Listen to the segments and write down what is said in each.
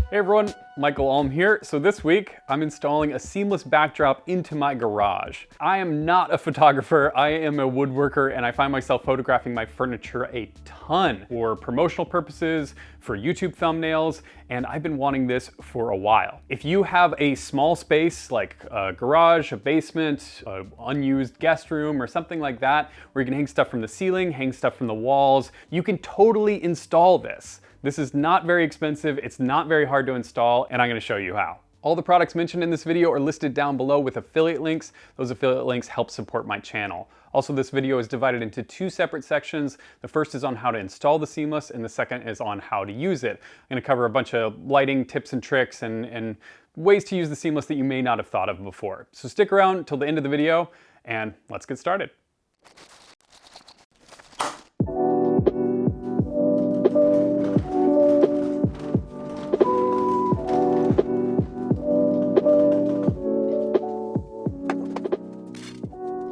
Hey everyone, Michael Alm here. So this week, I'm installing a seamless backdrop into my garage. I am not a photographer, I am a woodworker, and I find myself photographing my furniture a ton for promotional purposes, for YouTube thumbnails, and I've been wanting this for a while. If you have a small space like a garage, a basement, an unused guest room, or something like that, where you can hang stuff from the ceiling, hang stuff from the walls, you can totally install this. This is not very expensive, it's not very hard to install, and I'm gonna show you how. All the products mentioned in this video are listed down below with affiliate links. Those affiliate links help support my channel. Also, this video is divided into two separate sections. The first is on how to install the seamless, and the second is on how to use it. I'm gonna cover a bunch of lighting tips and tricks and ways to use the seamless that you may not have thought of before. So stick around till the end of the video, and let's get started.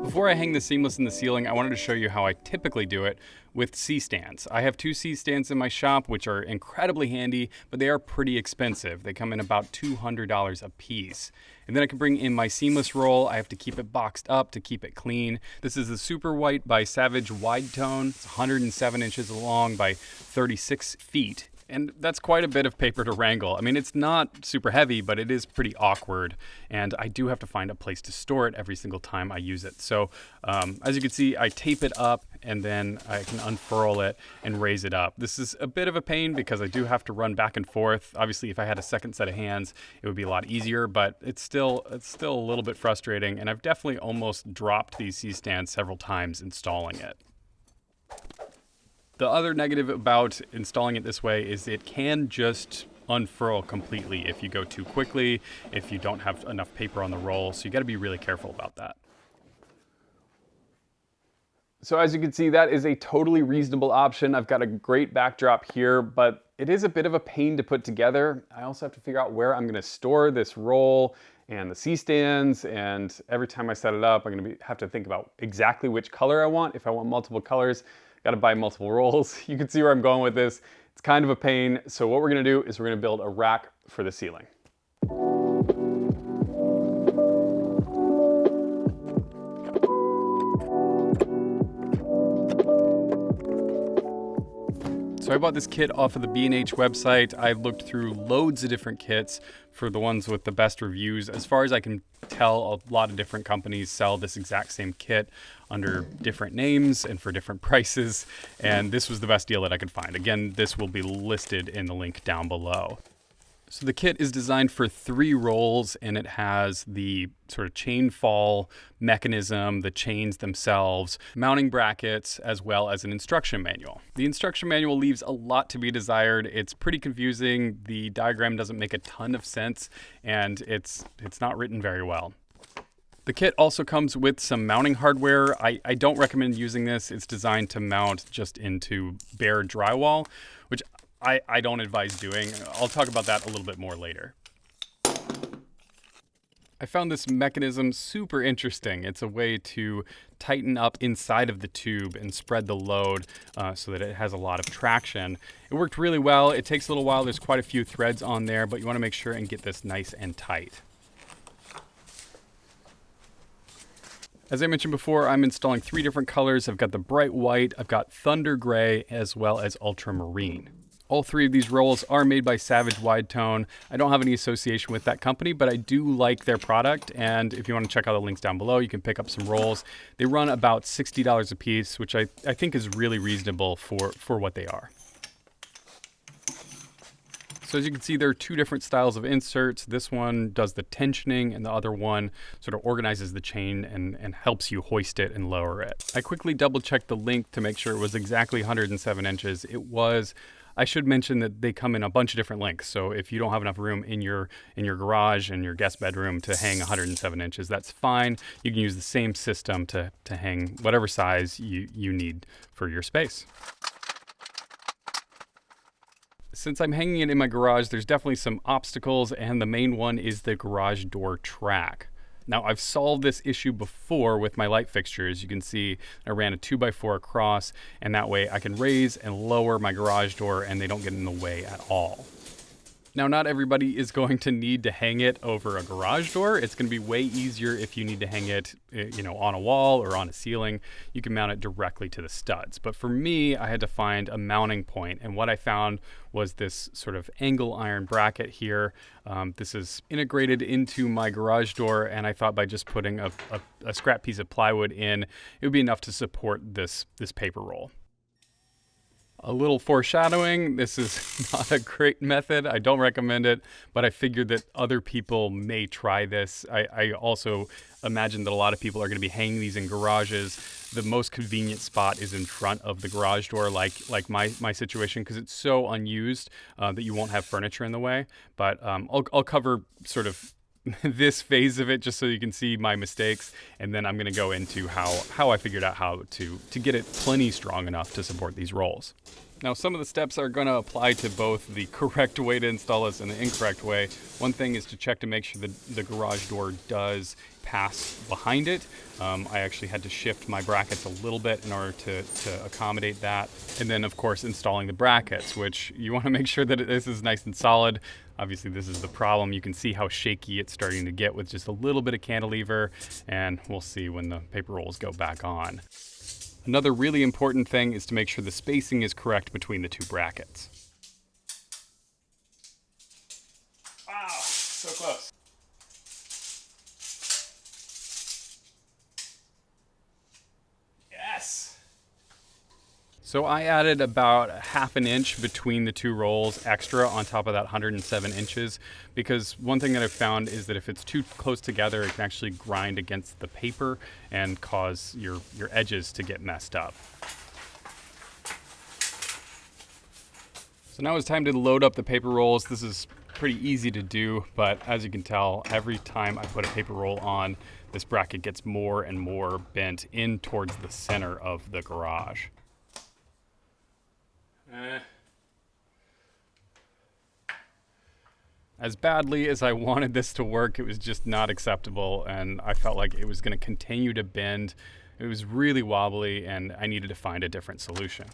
Before I hang the seamless in the ceiling, I wanted to show you how I typically do it with C-stands. I have two C-stands in my shop, which are incredibly handy, but they are pretty expensive. They come in about $200 a piece. And then I can bring in my seamless roll. I have to keep it boxed up to keep it clean. This is the Super White by Savage Widetone. It's 107 inches long by 36 feet. And that's quite a bit of paper to wrangle. I mean, it's not super heavy, but it is pretty awkward. And I do have to find a place to store it every single time I use it. So as you can see, I tape it up and then I can unfurl it and raise it up. This is a bit of a pain because I do have to run back and forth. Obviously, if I had a second set of hands, it would be a lot easier, but it's still a little bit frustrating. And I've definitely almost dropped these C-stands several times installing it. The other negative about installing it this way is it can just unfurl completely if you go too quickly, if you don't have enough paper on the roll, so you gotta be really careful about that. So as you can see, that is a totally reasonable option. I've got a great backdrop here, but it is a bit of a pain to put together. I also have to figure out where I'm gonna store this roll and the C-stands, and every time I set it up, I'm gonna have to think about exactly which color I want. If I want multiple colors, got to buy multiple rolls. You can see where I'm going with this. It's kind of a pain. So what we're gonna do is we're gonna build a rack for the ceiling. So I bought this kit off of the B&H website. I looked through loads of different kits for the ones with the best reviews. As far as I can tell, a lot of different companies sell this exact same kit under different names and for different prices. And this was the best deal that I could find. Again, this will be listed in the link down below. So the kit is designed for 3 rolls, and it has the sort of chain fall mechanism, the chains themselves, mounting brackets, as well as an instruction manual. The instruction manual leaves a lot to be desired. It's pretty confusing. The diagram doesn't make a ton of sense, and it's not written very well. The kit also comes with some mounting hardware. I don't recommend using this. It's designed to mount just into bare drywall, which I don't advise doing. I'll talk about that a little bit more later. I found this mechanism super interesting. It's a way to tighten up inside of the tube and spread the load so that it has a lot of traction. It worked really well. It takes a little while. There's quite a few threads on there, but you want to make sure and get this nice and tight. As I mentioned before, I'm installing 3 different colors. I've got the bright white, I've got thunder gray, as well as ultramarine. All 3 of these rolls are made by Savage Widetone. I don't have any association with that company, but I do like their product. And if you want to check out the links down below, you can pick up some rolls. They run about $60 a piece, which I think is really reasonable for what they are. So as you can see, there are 2 different styles of inserts. This one does the tensioning, and the other one sort of organizes the chain and helps you hoist it and lower it. I quickly double checked the length to make sure it was exactly 107 inches. It was. I should mention that they come in a bunch of different lengths. So if you don't have enough room in your garage and your guest bedroom to hang 107 inches, that's fine. You can use the same system to hang whatever size you need for your space. Since I'm hanging it in my garage, there's definitely some obstacles, and the main one is the garage door track. Now, I've solved this issue before with my light fixtures. You can see I ran a 2x4 across, and that way I can raise and lower my garage door and they don't get in the way at all. Now, not everybody is going to need to hang it over a garage door. It's going to be way easier if you need to hang it, on a wall or on a ceiling. You can mount it directly to the studs. But for me, I had to find a mounting point, and what I found was this sort of angle iron bracket here. This is integrated into my garage door, and I thought by just putting a scrap piece of plywood in, it would be enough to support this paper roll. A little foreshadowing, this is not a great method. I don't recommend it, but I figured that other people may try this. I also imagine that a lot of people are going to be hanging these in garages. The most convenient spot is in front of the garage door, like my situation, because it's so unused that you won't have furniture in the way. But I'll cover sort of this phase of it just so you can see my mistakes, and then I'm going to go into how I figured out how to get it plenty strong enough to support these rolls. Now, some of the steps are going to apply to both the correct way to install this and the incorrect way. One thing is to check to make sure that the garage door does pass behind it. I actually had to shift my brackets a little bit in order to accommodate that. And then, of course, installing the brackets, which you want to make sure that this is nice and solid. Obviously, this is the problem. You can see how shaky it's starting to get with just a little bit of cantilever, and we'll see when the paper rolls go back on. Another really important thing is to make sure the spacing is correct between the two brackets. Wow, so close. Yes! So I added about ½ an inch between the two rolls extra on top of that 107 inches, because one thing that I've found is that if it's too close together, it can actually grind against the paper and cause your edges to get messed up. So now it's time to load up the paper rolls. This is pretty easy to do, but as you can tell, every time I put a paper roll on, this bracket gets more and more bent in towards the center of the garage. As badly as I wanted this to work, it was just not acceptable, and I felt like it was going to continue to bend. It was really wobbly, and I needed to find a different solution.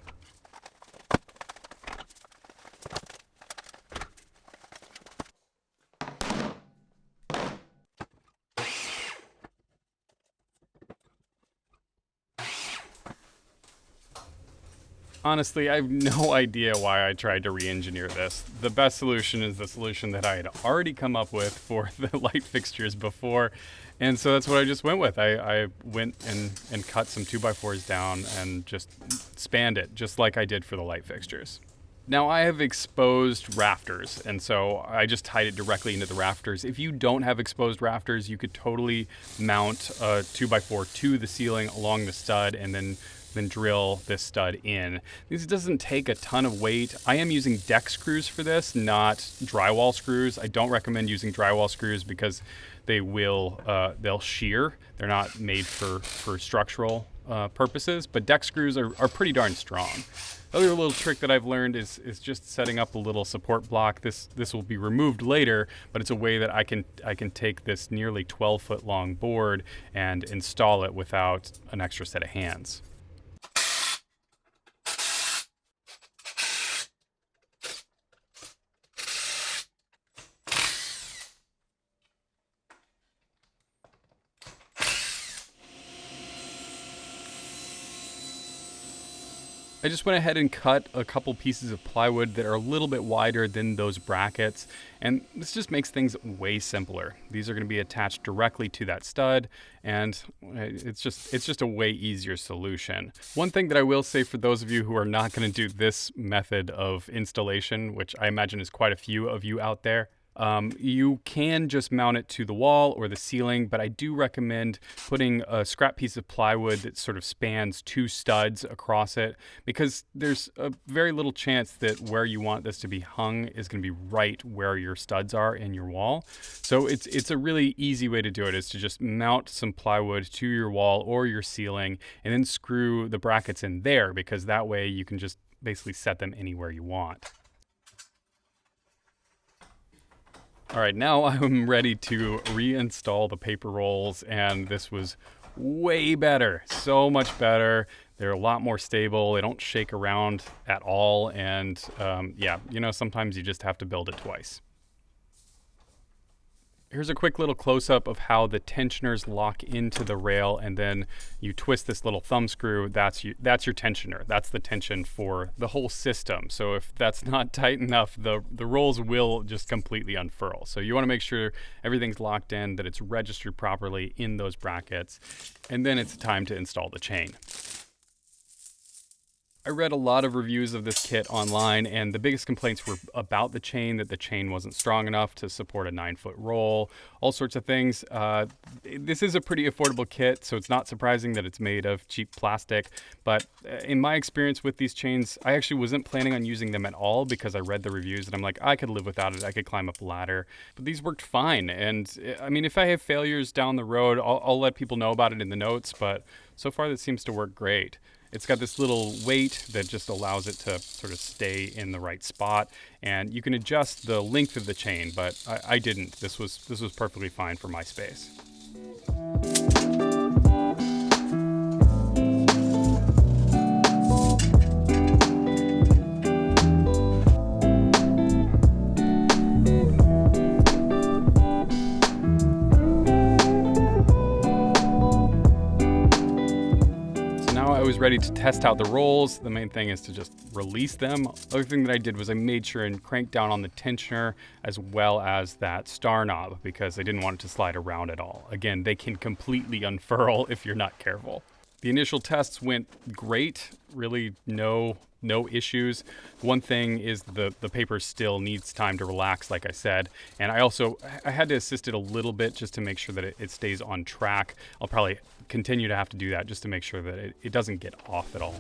Honestly, I have no idea why I tried to re-engineer this. The best solution is the solution that I had already come up with for the light fixtures before, and so that's what I just went with. I went and cut some 2x4s down and just spanned it, just like I did for the light fixtures. Now, I have exposed rafters, and so I just tied it directly into the rafters. If you don't have exposed rafters, you could totally mount a 2x4 to the ceiling along the stud and then drill this stud in. This doesn't take a ton of weight. I am using deck screws for this, not drywall screws. I don't recommend using drywall screws because they'll shear. They're not made for structural purposes, but deck screws are pretty darn strong. The other little trick that I've learned is just setting up a little support block. This will be removed later, but it's a way that I can take this nearly 12-foot long board and install it without an extra set of hands. I just went ahead and cut a couple pieces of plywood that are a little bit wider than those brackets, and this just makes things way simpler. These are going to be attached directly to that stud, and it's just a way easier solution. One thing that I will say for those of you who are not going to do this method of installation, which I imagine is quite a few of you out there, you can just mount it to the wall or the ceiling, but I do recommend putting a scrap piece of plywood that sort of spans 2 studs across it, because there's a very little chance that where you want this to be hung is going to be right where your studs are in your wall. So it's a really easy way to do it, is to just mount some plywood to your wall or your ceiling and then screw the brackets in there, because that way you can just basically set them anywhere you want. All right, now I'm ready to reinstall the paper rolls, and this was way better, so much better. They're a lot more stable. They don't shake around at all. And yeah, you know, sometimes you just have to build it twice. Here's a quick little close-up of how the tensioners lock into the rail, and then you twist this little thumb screw. That's your tensioner. That's the tension for the whole system. So if that's not tight enough, the rolls will just completely unfurl. So you want to make sure everything's locked in, that it's registered properly in those brackets, and then it's time to install the chain. I read a lot of reviews of this kit online, and the biggest complaints were about the chain, that the chain wasn't strong enough to support a 9-foot roll, all sorts of things. This is a pretty affordable kit, so it's not surprising that it's made of cheap plastic. But in my experience with these chains, I actually wasn't planning on using them at all because I read the reviews and I'm like, I could live without it. I could climb up a ladder. But these worked fine. And I mean, if I have failures down the road, I'll let people know about it in the notes. But so far, this seems to work great. It's got this little weight that just allows it to sort of stay in the right spot, and you can adjust the length of the chain, but I didn't. This was perfectly fine for my space. I was ready to test out the rolls. The main thing is to just release them. Other thing that I did was I made sure and cranked down on the tensioner as well as that star knob because I didn't want it to slide around at all. Again, they can completely unfurl if you're not careful. The initial tests went great, really no issues. One thing is the paper still needs time to relax, like I said. And I had to assist it a little bit just to make sure that it stays on track. I'll probably continue to have to do that just to make sure that it doesn't get off at all.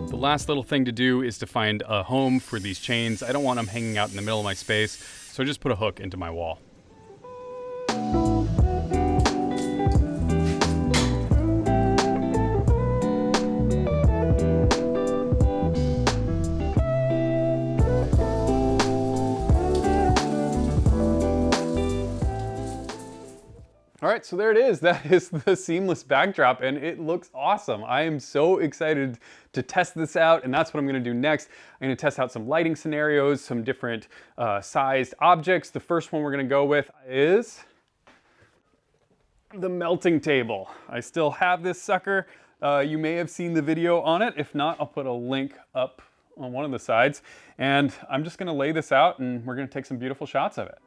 The last little thing to do is to find a home for these chains. I don't want them hanging out in the middle of my space, so I just put a hook into my wall. All right, so there it is. That is the seamless backdrop, and it looks awesome. I am so excited to test this out, and that's what I'm gonna do next. I'm gonna test out some lighting scenarios, some different sized objects. The first one we're gonna go with is the melting table. I still have this sucker. You may have seen the video on it. If not, I'll put a link up on one of the sides. And I'm just gonna lay this out, and we're gonna take some beautiful shots of it.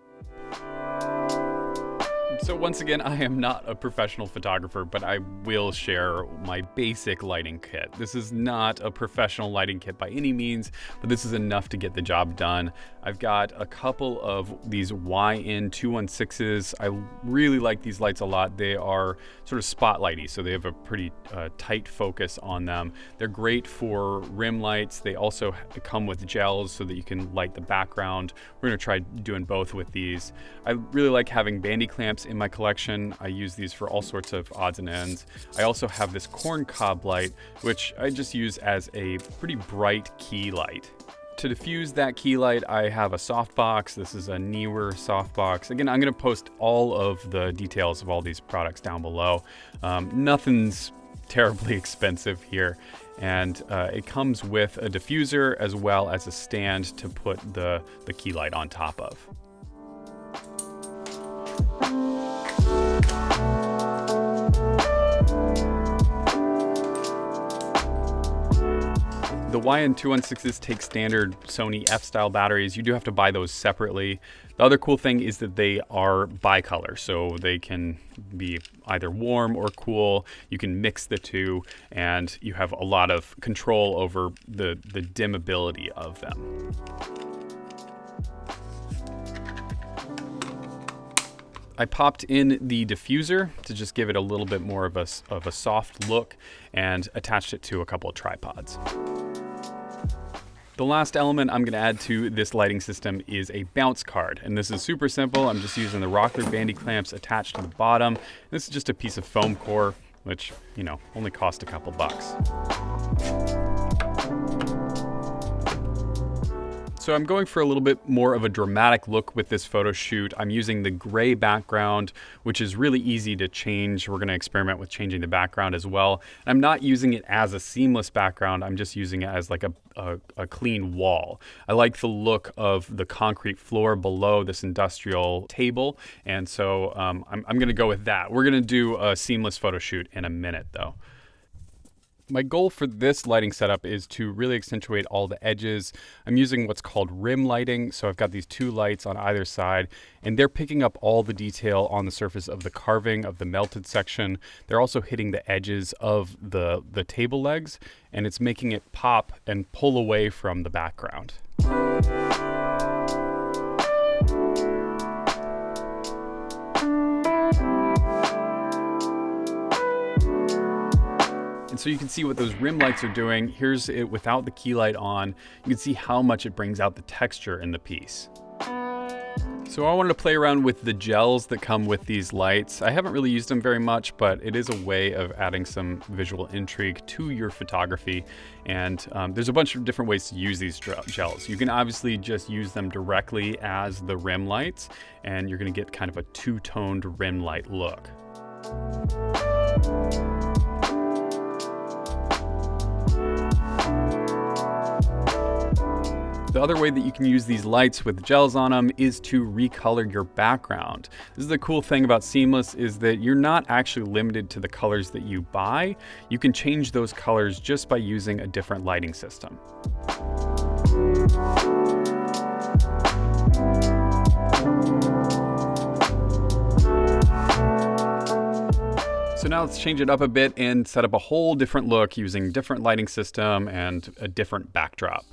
So once again, I am not a professional photographer, but I will share my basic lighting kit. This is not a professional lighting kit by any means, but this is enough to get the job done. I've got a couple of these YN216s. I really like these lights a lot. They are sort of spotlighty, so they have a pretty tight focus on them. They're great for rim lights. They also come with gels so that you can light the background. We're gonna try doing both with these. I really like having bandy clamps in my collection. I use these for all sorts of odds and ends. I also have this corn cob light, which I just use as a pretty bright key light. To diffuse that key light, I have a softbox. This is a Neewer softbox. Again, I'm gonna post all of the details of all these products down below. Nothing's terribly expensive here. And it comes with a diffuser as well as a stand to put the key light on top of. The YN216s take standard Sony f-style batteries. You do have to buy those separately. The other cool thing is that they are bicolor, so they can be either warm or cool. You can mix the two, and you have a lot of control over the dimmability of them. I popped in the diffuser to just give it a little bit more of a soft look and attached it to a couple of tripods. The last element I'm gonna add to this lighting system is a bounce card. And this is super simple. I'm just using the Rockler bandy clamps attached to the bottom. This is just a piece of foam core, which, you know, only cost a couple bucks. So I'm going for a little bit more of a dramatic look with this photo shoot. I'm using the gray background, which is really easy to change. We're going to experiment with changing the background as well. I'm not using it as a seamless background. I'm just using it as like a clean wall. I like the look of the concrete floor below this industrial table. And so I'm going to go with that. We're going to do a seamless photo shoot in a minute though. My goal for this lighting setup is to really accentuate all the edges. I'm using what's called rim lighting. So I've got these two lights on either side, and they're picking up all the detail on the surface of the carving of the melted section. They're also hitting the edges of the table legs, and it's making it pop and pull away from the background. And so you can see what those rim lights are doing. Here's it without the key light on. You can see how much it brings out the texture in the piece. So I wanted to play around with the gels that come with these lights. I haven't really used them very much, but it is a way of adding some visual intrigue to your photography. And there's a bunch of different ways to use these gels. You can obviously just use them directly as the rim lights, and you're gonna get kind of a two-toned rim light look. The other way that you can use these lights with gels on them is to recolor your background. This is the cool thing about Seamless, is that you're not actually limited to the colors that you buy. You can change those colors just by using a different lighting system. So now let's change it up a bit and set up a whole different look using different lighting system and a different backdrop.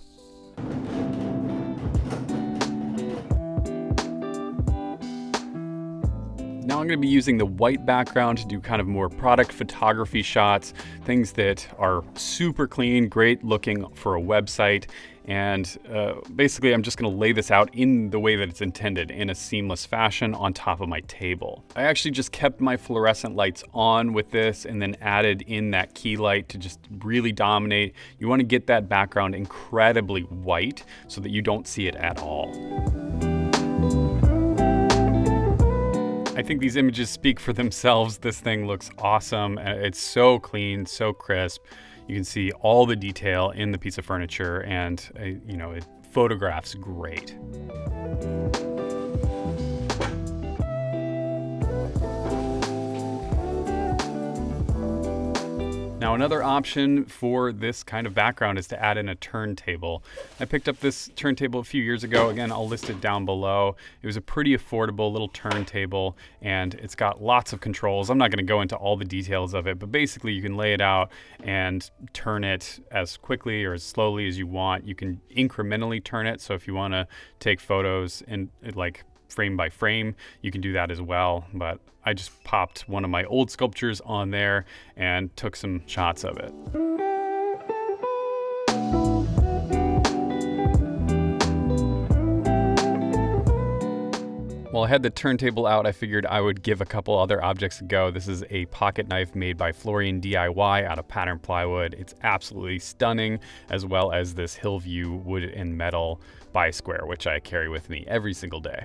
Now I'm going to be using the white background to do kind of more product photography shots, things that are super clean, great looking for a website. And basically I'm just going to lay this out in the way that it's intended, in a seamless fashion on top of my table. I actually just kept my fluorescent lights on with this and then added in that key light to just really dominate. You want to get that background incredibly white so that you don't see it at all. I think these images speak for themselves. This thing looks awesome. It's so clean, so crisp. You can see all the detail in the piece of furniture, and you know, it photographs great. Now another option for this kind of background is to add in a turntable. I picked up this turntable a few years ago. Again, I'll list it down below. It was a pretty affordable little turntable, and it's got lots of controls. I'm not going to go into all the details of it, but basically you can lay it out and turn it as quickly or as slowly as you want. You can incrementally turn it, so if you want to take photos and like frame by frame, you can do that as well. But I just popped one of my old sculptures on there and took some shots of it. While I had the turntable out, I figured I would give a couple other objects a go. This is a pocket knife made by Florian DIY out of pattern plywood. It's absolutely stunning, as well as this Hillview wood and metal bi-square, which I carry with me every single day.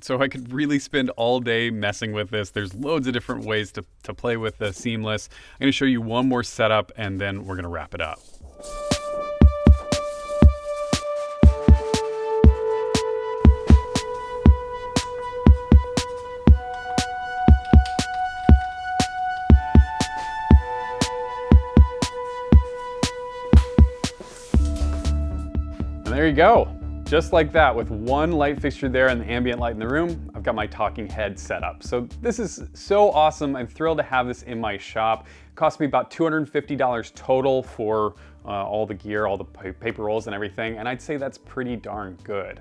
So I could really spend all day messing with this. There's loads of different ways to play with the Seamless. I'm gonna show you one more setup and then we're gonna wrap it up. And there you go. Just like that, with one light fixture there and the ambient light in the room, I've got my talking head set up. So this is so awesome. I'm thrilled to have this in my shop. It cost me about $250 total for all the gear, all the paper rolls and everything, and I'd say that's pretty darn good.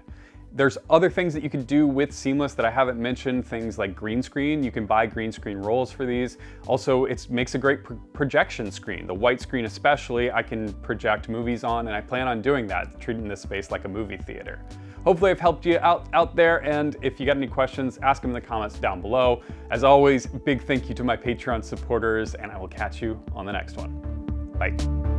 There's other things that you can do with Seamless that I haven't mentioned, things like green screen. You can buy green screen rolls for these. Also, it makes a great projection screen. The white screen especially, I can project movies on, and I plan on doing that, treating this space like a movie theater. hopefully I've helped you out there, and if you got any questions, ask them in the comments down below. As always, big thank you to my Patreon supporters, and I will catch you on the next one. Bye.